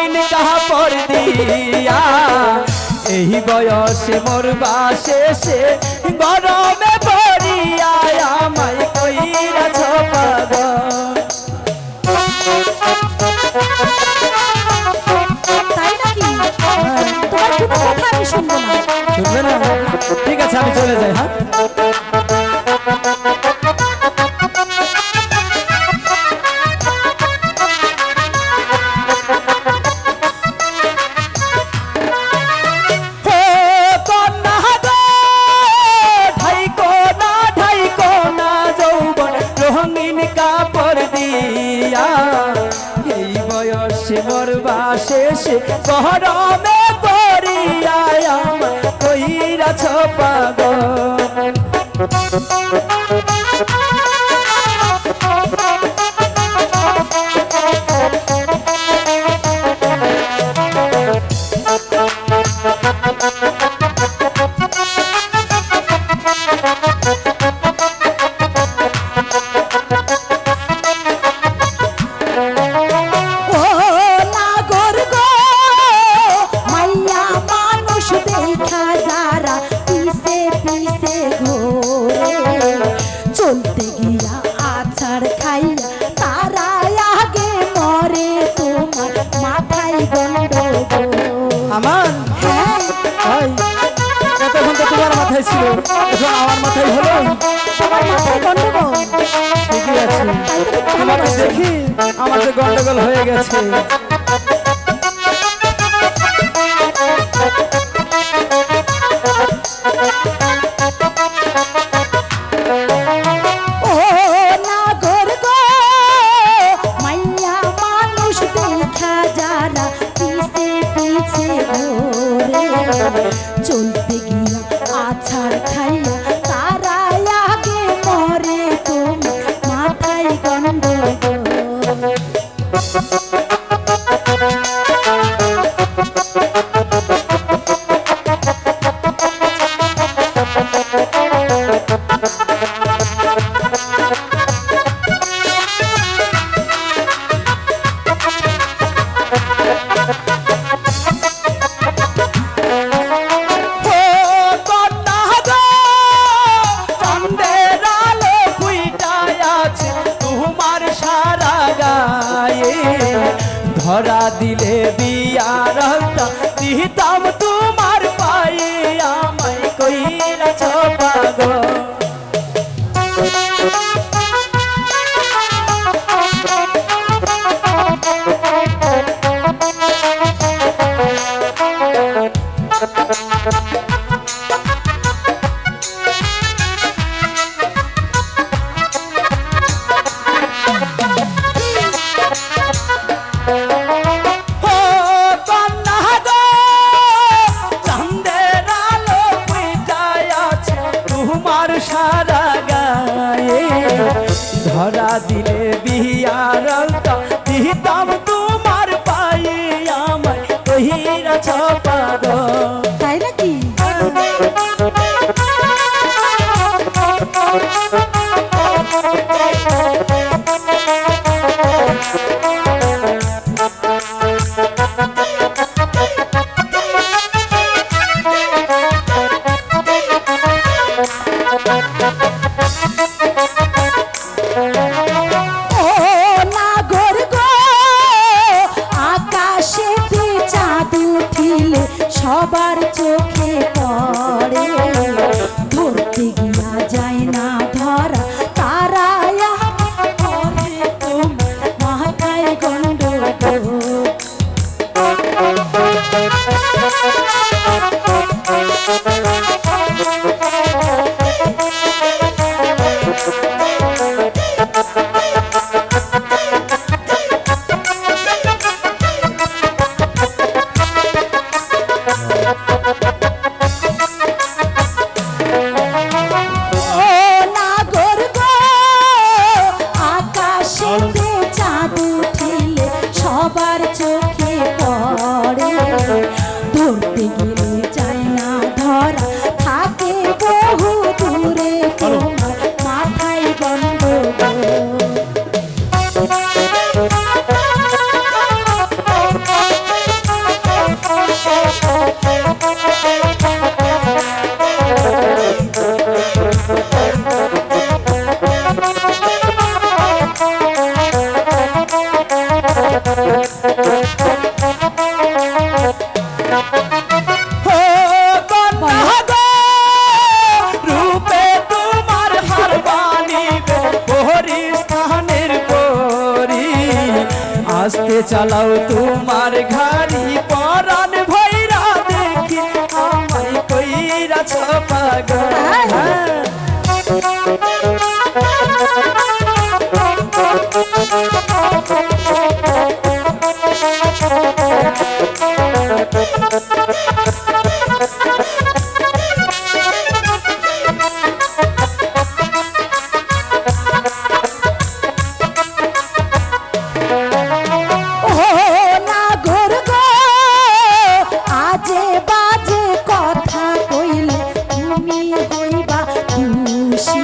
রঙিন কাপড় দিয়া এই বয়সে মরবা শেষে গরমে পড়িয়া আমায় কইরাছ পাগল। তাই নাকি? তোমার কোনো কথা আমি শুনবো না। শুনবে না? ঠিক আছে আমি চলে যাই। হ্যাঁ মরবা শেষে গরমে পড়িয়া আমায় কইরাছ পাগল। চলতে গিয়া আছাড় খাইয়া তারা আগে মরে তোমার মাথায় গন্ডগোল। আমার হ্যাঁ এতক্ষণ তো তোমার মাথায় ছিল, এখন আমার মাথায় হলো। তোমার মাথায় গন্ডগোল? ঠিকই আছে, তোমাকে দেখি আমার যে গন্ডগোল হয়ে গেছে। চলতে গিয়া আছাড় খাইয়া তারা আগে মরে তোমার মাথায় গন্ডগোল। ধরা দিলে বিয়ার দিতাম তোমার পায়ে আমায় কইরাছ পাগল। ধরা দিলে বিয়ার দিতাম তোমার পায়ে আমায় কইরাছ পাগল। তাই নাকি? সবার চোখে পড়ে ধরতে গিয়া যায় না ধর আস্তে চালাও তোমার ঘাড়ি পরাণ ভৈরা দেখি আমায় কইরাছ পাগল হ্যাঁ। ও নাগর গো আজে বাজে কথা কইলে তুমি হইবা খুশি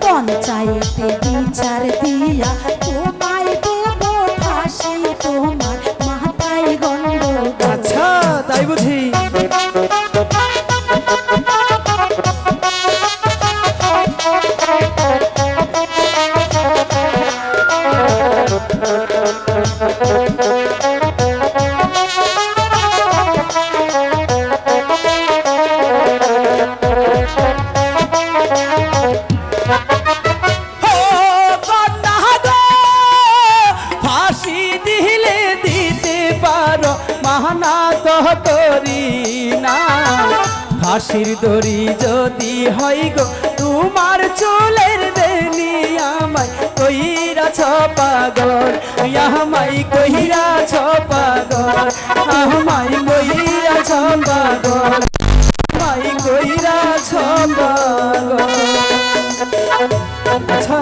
পঞ্চায়েতে বিচার দিয়া তোমায় দেব ফাঁসি তোমার মাথায় গন্ডগোল আচ্ছা তাই বুঝি ও কন্যা গো, ফাঁসি দিলে দিতে পারো মানা তো করি না ফাঁসির দড়ি যদি হয় গো তোমার চুলের বেনি আমায় কইরাছ পাগল আমায় কইরাছ পাগল আমায় কইরাছ পাগল আমায় কইরাছ পাগল আচ্ছা